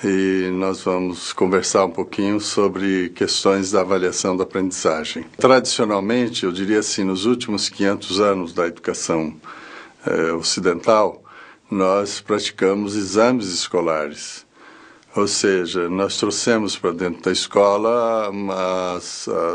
e nós vamos conversar um pouquinho sobre questões da avaliação da aprendizagem. Tradicionalmente, eu diria assim, nos últimos 500 anos da educação ocidental, nós praticamos exames escolares. Ou seja, nós trouxemos para dentro da escola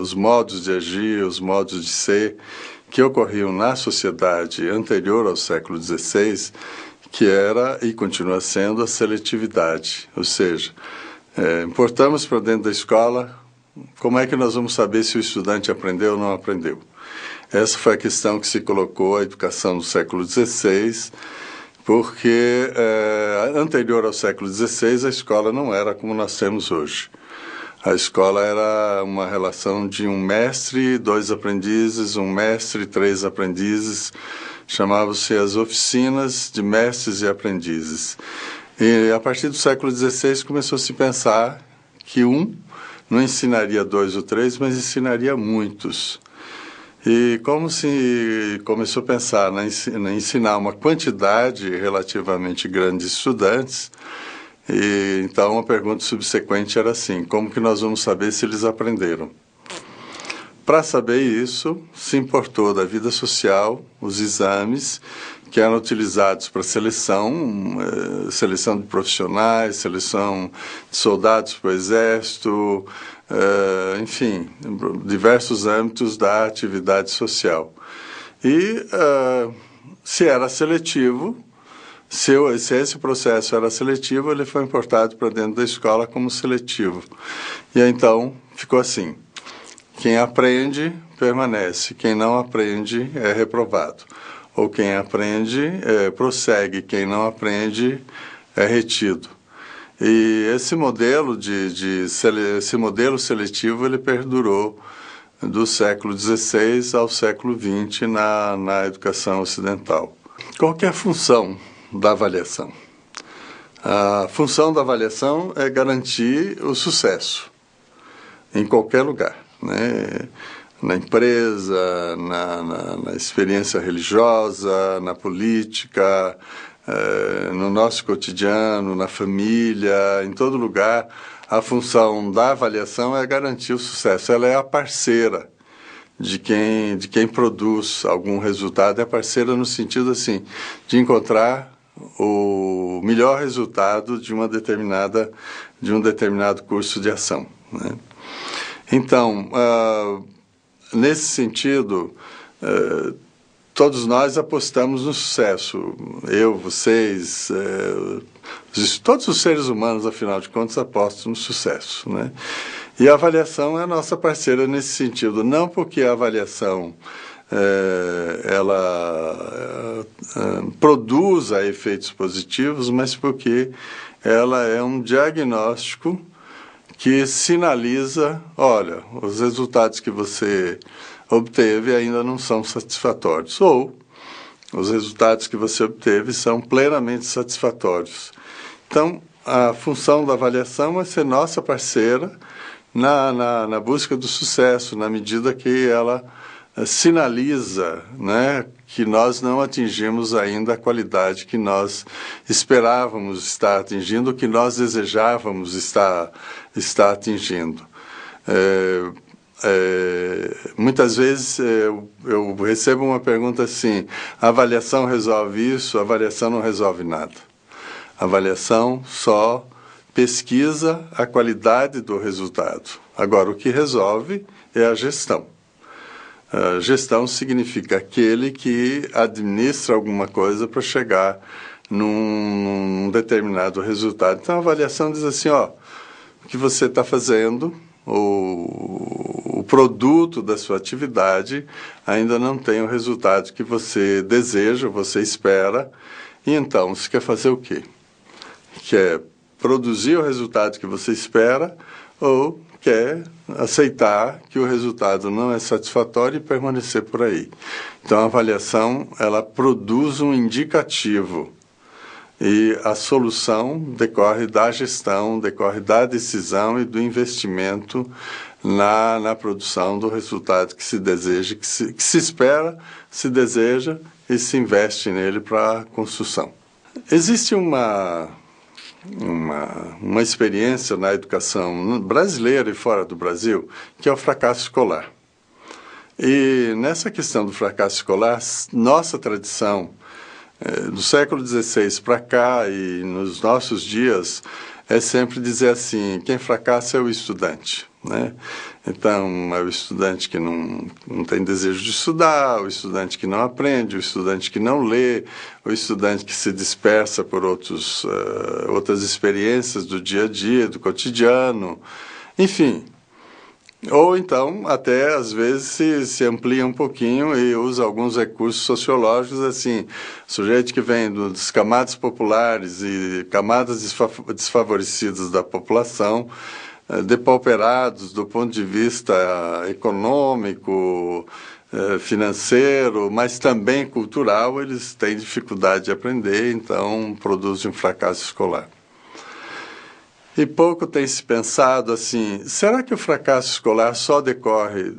os modos de agir, os modos de ser que ocorriam na sociedade anterior ao século XVI, que era e continua sendo a seletividade. Ou seja, importamos para dentro da escola como é que nós vamos saber se o estudante aprendeu ou não aprendeu. Essa foi a questão que se colocou à educação no século XVI, porque anterior ao século XVI a escola não era como nós temos hoje. A escola era uma relação de um mestre, 2 aprendizes, um mestre, 3 aprendizes. Chamavam-se as oficinas de mestres e aprendizes. E a partir do século XVI começou a se pensar que não ensinaria 2 ou 3, mas ensinaria muitos. E como se começou a pensar em ensinar uma quantidade relativamente grande de estudantes, e então a pergunta subsequente era assim: como que nós vamos saber se eles aprenderam? Para saber isso, se importou da vida social os exames que eram utilizados para seleção de profissionais, seleção de soldados para o exército, enfim, diversos âmbitos da atividade social. E se era seletivo, se esse processo era seletivo, ele foi importado para dentro da escola como seletivo. E aí, então ficou assim: quem aprende permanece, quem não aprende é reprovado. Ou quem aprende prossegue, quem não aprende é retido. E esse modelo esse modelo seletivo ele perdurou do século XVI ao século XX na educação ocidental. Qual que é a função da avaliação? A função da avaliação é garantir o sucesso em qualquer lugar, né? Na empresa, na experiência religiosa, na política, no nosso cotidiano, na família, em todo lugar. A função da avaliação é garantir o sucesso. Ela é a parceira de quem produz algum resultado, é parceira no sentido assim, de encontrar o melhor resultado de um determinado curso de ação, né? Então, nesse sentido, todos nós apostamos no sucesso. Eu, vocês, todos os seres humanos, afinal de contas, apostam no sucesso, né? E a avaliação é a nossa parceira nesse sentido, não porque a avaliação ela produza efeitos positivos, mas porque ela é um diagnóstico que sinaliza: olha, os resultados que você obteve ainda não são satisfatórios, ou os resultados que você obteve são plenamente satisfatórios. Então, a função da avaliação é ser nossa parceira na busca do sucesso, na medida que ela sinaliza, né, que nós não atingimos ainda a qualidade que nós esperávamos estar atingindo, que nós desejávamos estar atingindo. Muitas vezes eu recebo uma pergunta assim: a avaliação resolve isso? A avaliação não resolve nada. A avaliação só pesquisa a qualidade do resultado. Agora, o que resolve é a gestão. Gestão significa aquele que administra alguma coisa para chegar num determinado resultado. Então, a avaliação diz assim: ó, o que você está fazendo, o produto da sua atividade ainda não tem o resultado que você deseja, você espera, e então você quer fazer o quê? Quer produzir o resultado que você espera ou quer aceitar que o resultado não é satisfatório e permanecer por aí? Então, a avaliação, ela produz um indicativo, e a solução decorre da gestão, decorre da decisão e do investimento na produção do resultado que se deseja, que se espera, se deseja e se investe nele para a construção. Existe uma uma experiência na educação brasileira e fora do Brasil, que é o fracasso escolar. E nessa questão do fracasso escolar, nossa tradição do século XVI para cá e nos nossos dias é sempre dizer assim, quem fracassa é o estudante, né? Então, é o estudante que não tem desejo de estudar, o estudante que não aprende, o estudante que não lê, o estudante que se dispersa por outras experiências do dia a dia, do cotidiano, enfim. Ou então, até às vezes se amplia um pouquinho e usa alguns recursos sociológicos, assim, sujeito que vem das camadas populares e camadas desfavorecidas da população, depauperados do ponto de vista econômico, financeiro, mas também cultural, eles têm dificuldade de aprender, então produzem um fracasso escolar. E pouco tem se pensado assim, será que o fracasso escolar só decorre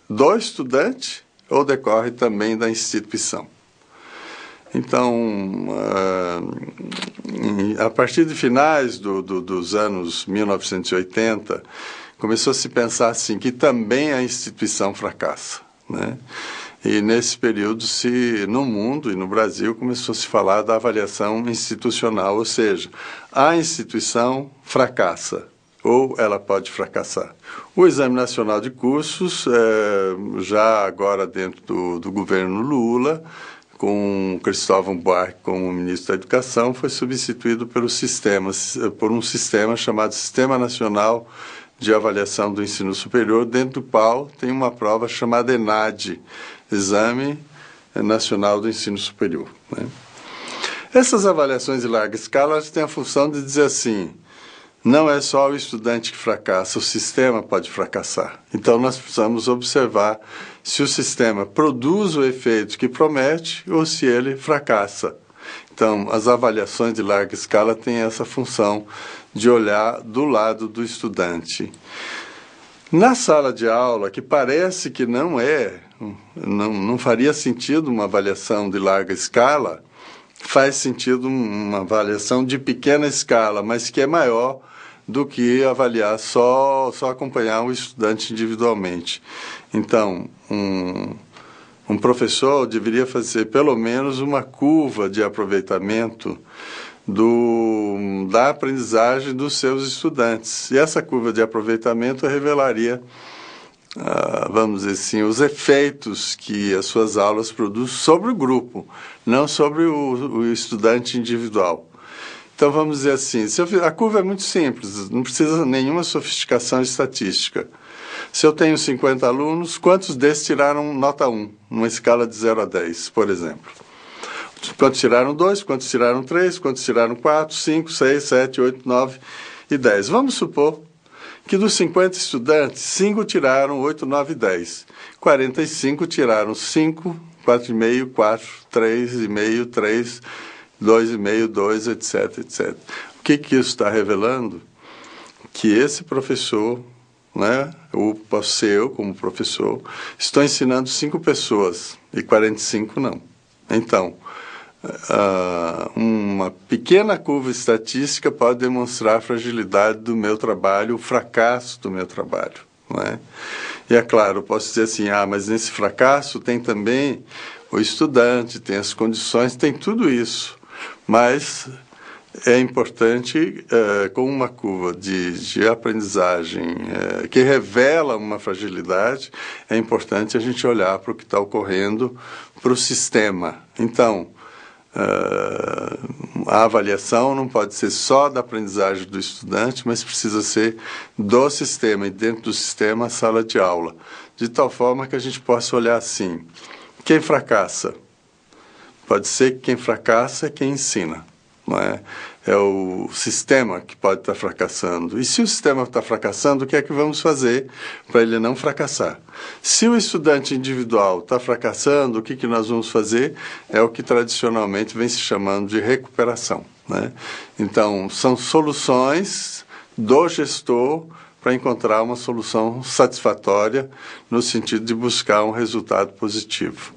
do estudante ou decorre também da instituição? Então, a partir de finais dos anos 1980, começou a se pensar assim, que também a instituição fracassa, né? E nesse período, no mundo e no Brasil, começou a se falar da avaliação institucional, ou seja, a instituição fracassa, ou ela pode fracassar. O Exame Nacional de Cursos, já agora dentro do governo Lula, com Cristóvão Buarque como ministro da Educação, foi substituído por um sistema chamado Sistema Nacional de Avaliação do Ensino Superior, dentro do qual tem uma prova chamada ENAD, Exame Nacional do Ensino Superior, né? Essas avaliações de larga escala elas têm a função de dizer assim, não é só o estudante que fracassa, o sistema pode fracassar. Então, nós precisamos observar se o sistema produz o efeito que promete ou se ele fracassa. Então, as avaliações de larga escala têm essa função de olhar do lado do estudante. Na sala de aula, que parece que não faria sentido uma avaliação de larga escala, faz sentido uma avaliação de pequena escala, mas que é maior do que avaliar só acompanhar o estudante individualmente. Então, um professor deveria fazer pelo menos uma curva de aproveitamento da aprendizagem dos seus estudantes. E essa curva de aproveitamento revelaria, vamos dizer assim, os efeitos que as suas aulas produzem sobre o grupo, não sobre o estudante individual. Então, vamos dizer assim, a curva é muito simples, não precisa de nenhuma sofisticação estatística. Se eu tenho 50 alunos, quantos desses tiraram nota 1, numa escala de 0 a 10, por exemplo? Quantos tiraram 2, quantos tiraram 3, quantos tiraram 4, 5, 6, 7, 8, 9 e 10. Vamos supor que dos 50 estudantes, 5 tiraram 8, 9 e 10. 45 tiraram 5, 4,5, 4, 3,5, 3, 2,5, 2, etc, etc. O que isso está revelando? Que esse professor, né, posso ser eu como professor, estou ensinando 5 pessoas e 45 não. Então, uma pequena curva estatística pode demonstrar a fragilidade do meu trabalho, o fracasso do meu trabalho, não é? E é claro, eu posso dizer assim, mas nesse fracasso tem também o estudante, tem as condições, tem tudo isso. Mas é importante, com uma curva de aprendizagem que revela uma fragilidade, é importante a gente olhar para o que está ocorrendo para o sistema. Então, a avaliação não pode ser só da aprendizagem do estudante, mas precisa ser do sistema, e dentro do sistema a sala de aula, de tal forma que a gente possa olhar assim, quem fracassa? Pode ser que quem fracassa é quem ensina, não é? É o sistema que pode estar fracassando. E se o sistema está fracassando, o que é que vamos fazer para ele não fracassar? Se o estudante individual está fracassando, o que nós vamos fazer? É o que tradicionalmente vem se chamando de recuperação, né? Então, são soluções do gestor para encontrar uma solução satisfatória no sentido de buscar um resultado positivo.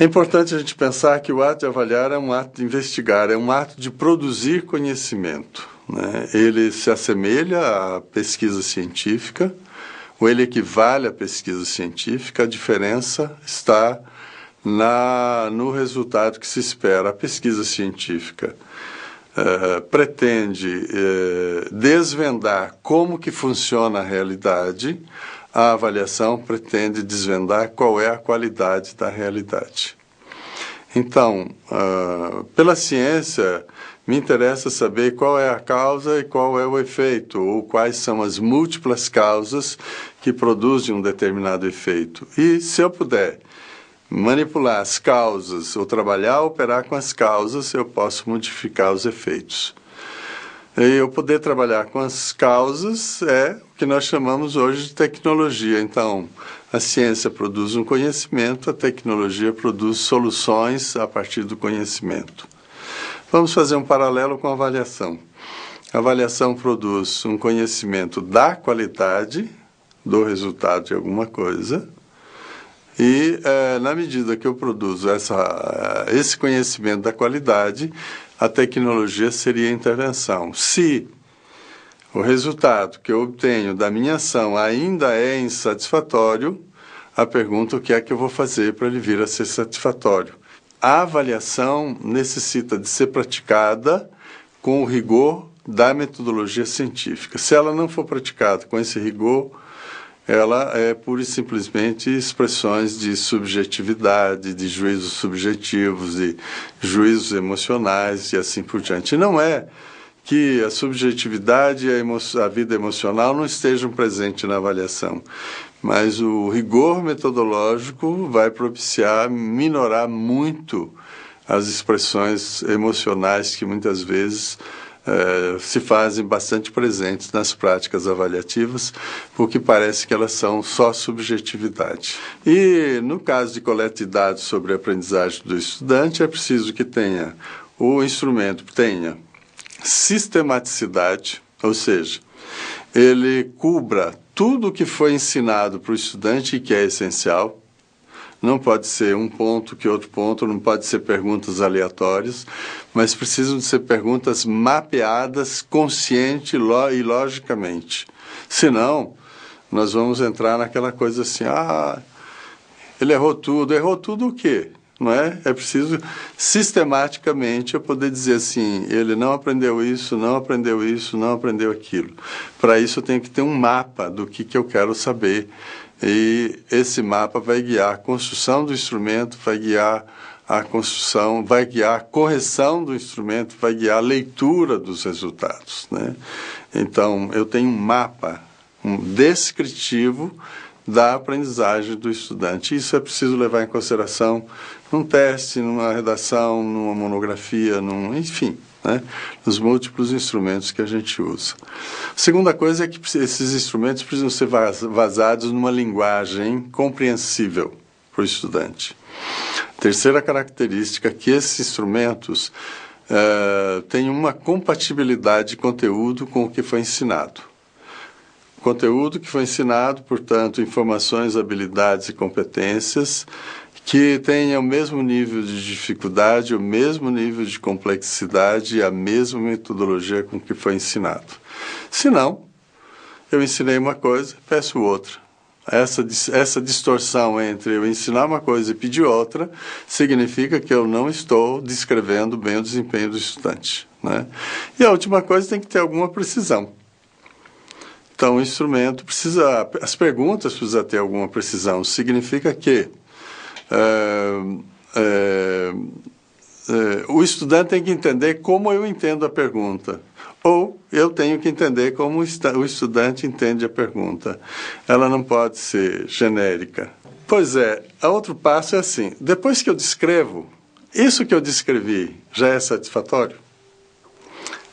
É importante a gente pensar que o ato de avaliar é um ato de investigar, é um ato de produzir conhecimento. né? Ele se assemelha à pesquisa científica, ou ele equivale à pesquisa científica, a diferença está no resultado que se espera. A pesquisa científica pretende desvendar como que funciona a realidade, a avaliação pretende desvendar qual é a qualidade da realidade. Então, pela ciência, me interessa saber qual é a causa e qual é o efeito, ou quais são as múltiplas causas que produzem um determinado efeito. E, se eu puder manipular as causas, ou trabalhar, operar com as causas, eu posso modificar os efeitos. E eu poder trabalhar com as causas é o que nós chamamos hoje de tecnologia. Então, a ciência produz um conhecimento, a tecnologia produz soluções a partir do conhecimento. Vamos fazer um paralelo com a avaliação. A avaliação produz um conhecimento da qualidade do resultado de alguma coisa, e na medida que eu produzo esse conhecimento da qualidade, a tecnologia seria a intervenção. Se o resultado que eu obtenho da minha ação ainda é insatisfatório, a pergunta: o que é que eu vou fazer para ele vir a ser satisfatório? A avaliação necessita de ser praticada com o rigor da metodologia científica. Se ela não for praticada com esse rigor, ela é pura e simplesmente expressões de subjetividade, de juízos subjetivos, de juízos emocionais e assim por diante. E não é que a subjetividade e a vida emocional não estejam presentes na avaliação, mas o rigor metodológico vai propiciar minorar muito as expressões emocionais que muitas vezes se fazem bastante presentes nas práticas avaliativas, porque parece que elas são só subjetividade. E no caso de coleta de dados sobre a aprendizagem do estudante, é preciso que o instrumento tenha sistematicidade, ou seja, ele cubra tudo o que foi ensinado para o estudante e que é essencial. Não pode ser um ponto que outro ponto, não pode ser perguntas aleatórias, mas precisam de ser perguntas mapeadas, consciente e logicamente. Senão, nós vamos entrar naquela coisa assim: ele errou tudo o quê? Não é? É preciso sistematicamente eu poder dizer assim: ele não aprendeu isso, não aprendeu isso, não aprendeu aquilo. Para isso eu tenho que ter um mapa do que eu quero saber. E esse mapa vai guiar a construção do instrumento, vai guiar a construção, vai guiar a correção do instrumento, vai guiar a leitura dos resultados, né? Então, eu tenho um mapa descritivo da aprendizagem do estudante. Isso é preciso levar em consideração num teste, numa redação, numa monografia, enfim, né? Nos múltiplos instrumentos que a gente usa. A segunda coisa é que esses instrumentos precisam ser vazados numa linguagem compreensível para o estudante. Terceira característica é que esses instrumentos têm uma compatibilidade de conteúdo com o que foi ensinado. Conteúdo que foi ensinado, portanto, informações, habilidades e competências que tenha o mesmo nível de dificuldade, o mesmo nível de complexidade e a mesma metodologia com que foi ensinado. Se não, eu ensinei uma coisa, peço outra. Essa distorção entre eu ensinar uma coisa e pedir outra significa que eu não estou descrevendo bem o desempenho do estudante, né? E a última coisa, tem que ter alguma precisão. Então, o instrumento as perguntas precisam ter alguma precisão. Significa que o estudante tem que entender como eu entendo a pergunta, ou eu tenho que entender como o estudante entende a pergunta. Ela não pode ser genérica. Pois é, outro passo é assim: depois que eu descrevo, isso que eu descrevi já é satisfatório?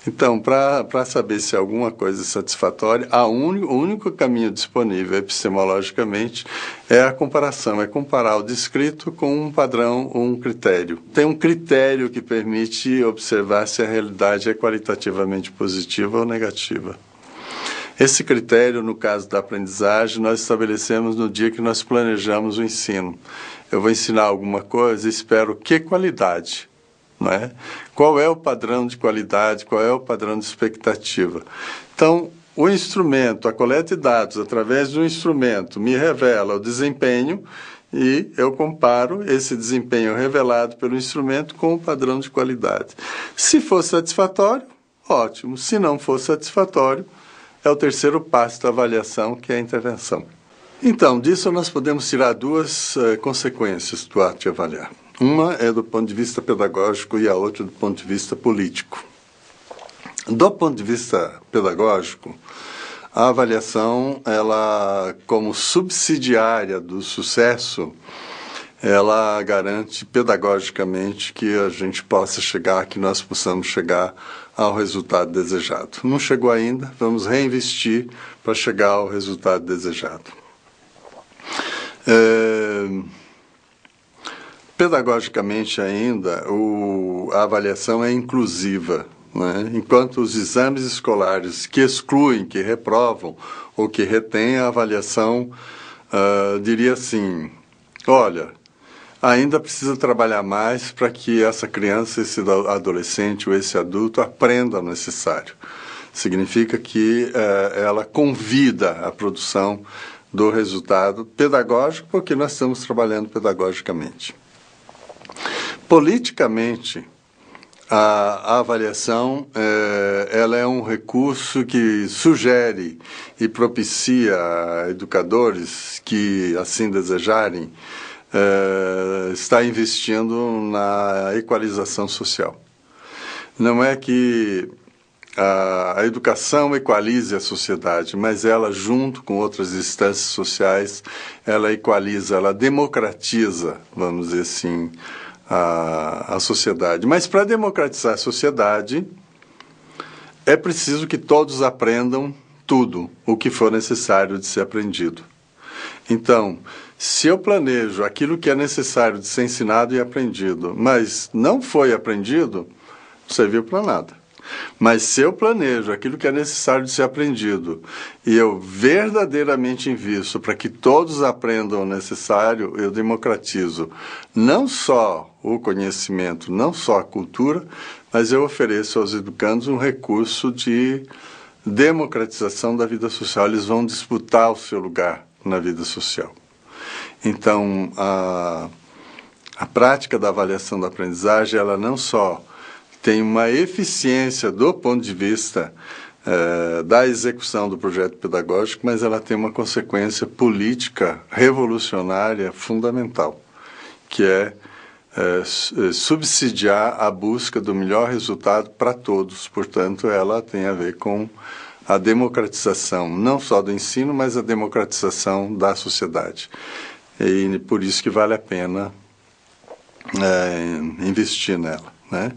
Então, para saber se alguma coisa é satisfatória, o único caminho disponível epistemologicamente é a comparação, é comparar o descrito com um padrão ou um critério. Tem um critério que permite observar se a realidade é qualitativamente positiva ou negativa. Esse critério, no caso da aprendizagem, nós estabelecemos no dia que nós planejamos o ensino. Eu vou ensinar alguma coisa e espero que qualidade não é? Qual é o padrão de qualidade, qual é o padrão de expectativa. Então, o instrumento, a coleta de dados através do instrumento me revela o desempenho e eu comparo esse desempenho revelado pelo instrumento com o padrão de qualidade. Se for satisfatório, ótimo. Se não for satisfatório, é o terceiro passo da avaliação, que é a intervenção. Então, disso nós podemos tirar duas consequências do ato de avaliar. Uma é do ponto de vista pedagógico e a outra do ponto de vista político. Do ponto de vista pedagógico, a avaliação, ela, como subsidiária do sucesso, ela garante pedagogicamente que a gente possa chegar, que nós possamos chegar ao resultado desejado. Não chegou ainda, vamos reinvestir para chegar ao resultado desejado. Pedagogicamente ainda, a avaliação é inclusiva, né? Enquanto os exames escolares que excluem, que reprovam ou que retêm a avaliação, diria assim, olha, ainda precisa trabalhar mais para que essa criança, esse adolescente ou esse adulto aprenda o necessário. Significa que ela convida a produção do resultado pedagógico, porque nós estamos trabalhando pedagogicamente. Politicamente, a avaliação ela é um recurso que sugere e propicia a educadores que assim desejarem estar investindo na equalização social. Não é que a educação equalize a sociedade, mas ela, junto com outras instâncias sociais, ela equaliza, ela democratiza, vamos dizer assim, a sociedade. Mas para democratizar a sociedade, é preciso que todos aprendam tudo o que for necessário de ser aprendido. Então, se eu planejo aquilo que é necessário de ser ensinado e aprendido, mas não foi aprendido, não serviu para nada. Mas se eu planejo aquilo que é necessário de ser aprendido e eu verdadeiramente invisto para que todos aprendam o necessário, eu democratizo não só o conhecimento, não só a cultura, mas eu ofereço aos educandos um recurso de democratização da vida social. Eles vão disputar o seu lugar na vida social. Então, a prática da avaliação da aprendizagem, ela não só tem uma eficiência do ponto de vista da execução do projeto pedagógico, mas ela tem uma consequência política revolucionária fundamental, que é subsidiar a busca do melhor resultado para todos. Portanto, ela tem a ver com a democratização, não só do ensino, mas a democratização da sociedade. E por isso que vale a pena investir nela, né?